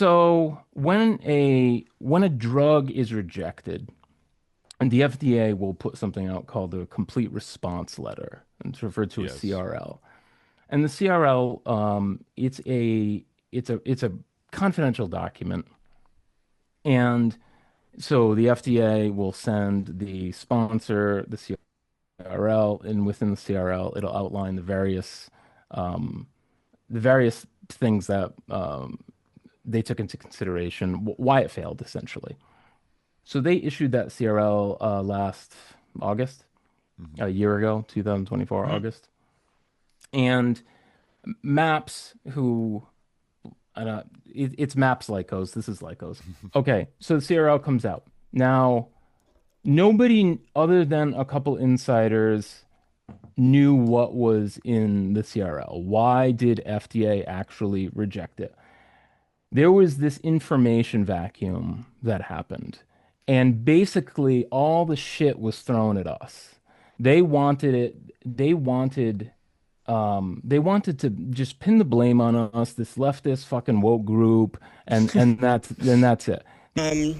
So when a drug is rejected, and the FDA will put something out called a complete response letter, and it's referred to as Yes. CRL. And the CRL, it's a confidential document, and so the FDA will send the sponsor the CRL, and within the CRL, it'll outline um, the various things that they took into consideration, why it failed, essentially. So they issued that CRL last August, Hmm. a year ago, 2024 Mhm. August. And MAPS, who it's MAPS Lykos. This is Lykos. Okay, so the CRL comes out. Now, nobody other than a couple insiders knew what was in the CRL. Why did FDA actually reject it? There was this information vacuum that happened. And basically, all the shit was thrown at us. They wanted it, they wanted to just pin the blame on us, this leftist fucking woke group, and that's it.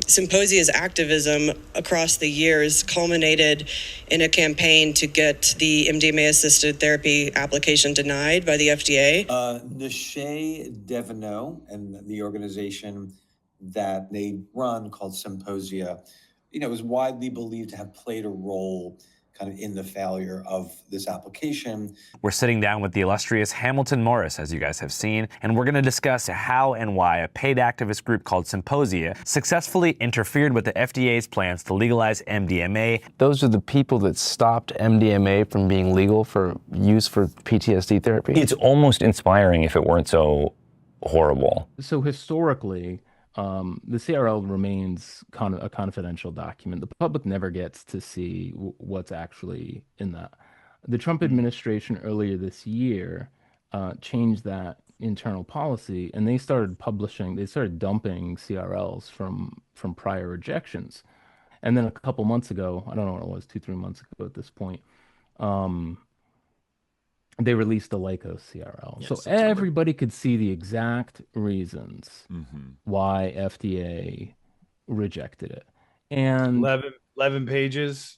Symposia's activism across the years culminated in a campaign to get the MDMA assisted therapy application denied by the FDA. Nishay Deveneaux and the organization that they run called Symposia, is widely believed to have played a role kind of in the failure of this application. We're sitting down with the illustrious Hamilton Morris, as you guys have seen, and we're going to discuss how and why a paid activist group called Psymposia successfully interfered with the FDA's plans to legalize MDMA. Those are the people that stopped MDMA from being legal for use for PTSD therapy. It's almost inspiring if it weren't so horrible. So historically, the CRL remains a confidential document. The public never gets to see what's actually in that. The Trump administration earlier this year changed that internal policy, and they started dumping CRLs from prior rejections. And then a couple months ago, I don't know what it was, 2, 3 months ago at this point, um, they released the Lykos CRL. Yes, So September. everybody could see the exact reasons Hmm. why FDA rejected it. And 11 pages.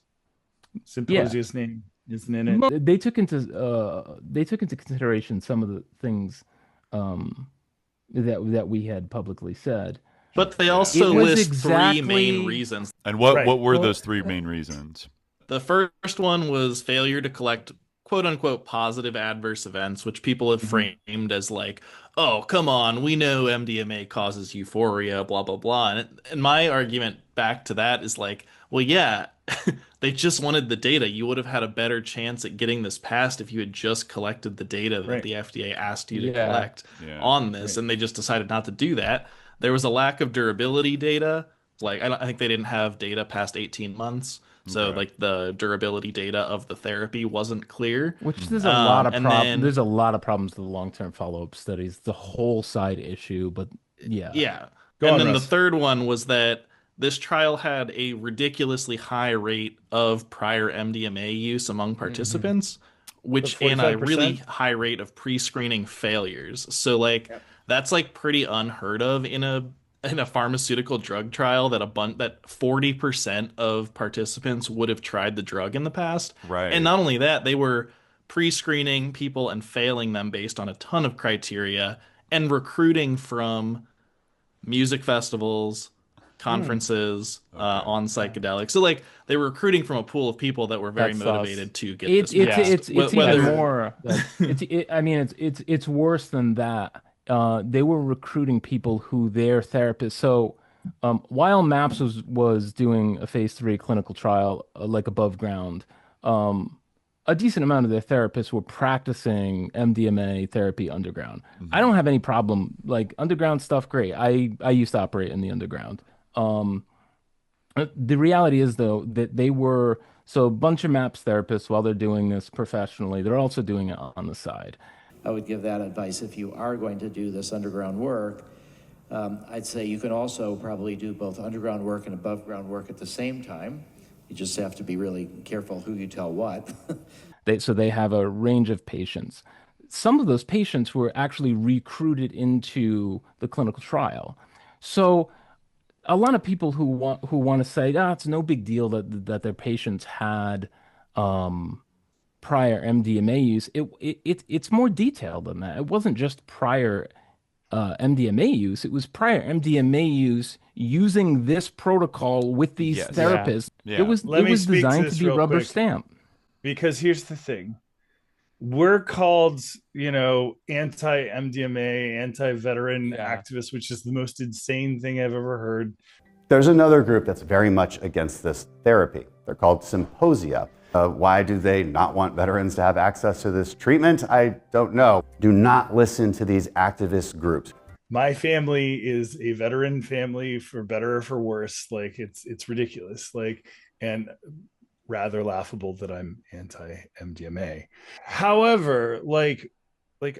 yeah, Symposia's name isn't in it. they took into consideration some of the things um, that we had publicly said. But they Yeah. also It was list three main exactly reasons. And what Right. what were well, those three main reasons? The first one was failure to collect quote unquote positive adverse events, which people have Mhm. framed as like, oh, come on, we know MDMA causes euphoria, blah, blah, blah. And my argument back to that is like, well, yeah, they just wanted the data. You would have had a better chance at getting this passed if you had just collected the data that Right. the FDA asked you to yeah, collect Yeah. on this, Right. and they just decided not to do that. There was a lack of durability data. Like, I think they didn't have data past 18 months. So, Okay. like, the durability data of the therapy wasn't clear. which there's a lot of And then, there's a lot of problems with the long-term follow-up studies. It's a whole side issue, but yeah. yeah. Go And on, then the Russ. third one was that this trial had a ridiculously high rate of prior MDMA use among participants, which and a really 45%? high rate of pre-screening failures. So like that's like pretty unheard of in a pharmaceutical drug trial that 40% of participants would have tried the drug in the past. Right. And not only that, they were pre-screening people and failing them based on a ton of criteria and recruiting from music festivals, conferences, Okay. on psychedelics. So like they were recruiting from a pool of people that were very That's sauce. motivated to get It's this it's passed. it's even Whether more. I mean, it's worse than that. They were recruiting people who their therapists. So, while MAPS was doing a phase 3 clinical trial, like above ground, um, a decent amount of their therapists were practicing MDMA therapy underground. I don't have any problem, like underground stuff, great. I used to operate in the underground. Um, the reality is, though, that so a bunch of MAPS therapists, while they're doing this professionally, they're also doing it on the side. I would give that advice if you are going to do this underground work. I'd say you can also probably do both underground work and above ground work at the same time. You just have to be really careful who you tell what. So they have a range of patients. some of those patients were actually recruited into the clinical trial. So a lot of people who want to say, it's no big deal that their patients had prior MDMA use. It's more detailed than that. It wasn't just prior MDMA use. It was prior MDMA use using this protocol with these Yes. therapists. Yeah. It was Let me speak to designed this to be real rubber quick. stamp. Because here's the thing. We're called, anti-MDMA, anti-veteran activists, which is the most insane thing I've ever heard. There's another group that's very much against this therapy. They're called Psymposia. Why do they not want veterans to have access to this treatment? I don't know. Do not listen to these activist groups. My family is a veteran family, for better or for worse. Like it's ridiculous. And rather laughable that I'm anti-MDMA. However, like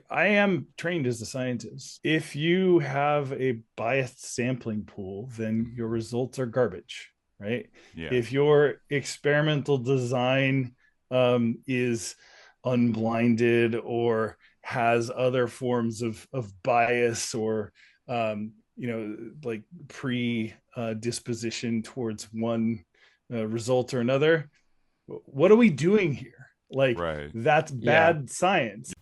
I am trained as a scientist. If you have a biased sampling pool, then your results are garbage, right? Yeah. If your experimental design is unblinded or has other forms of bias or predisposition towards one result or another, what are we doing here? That's bad science.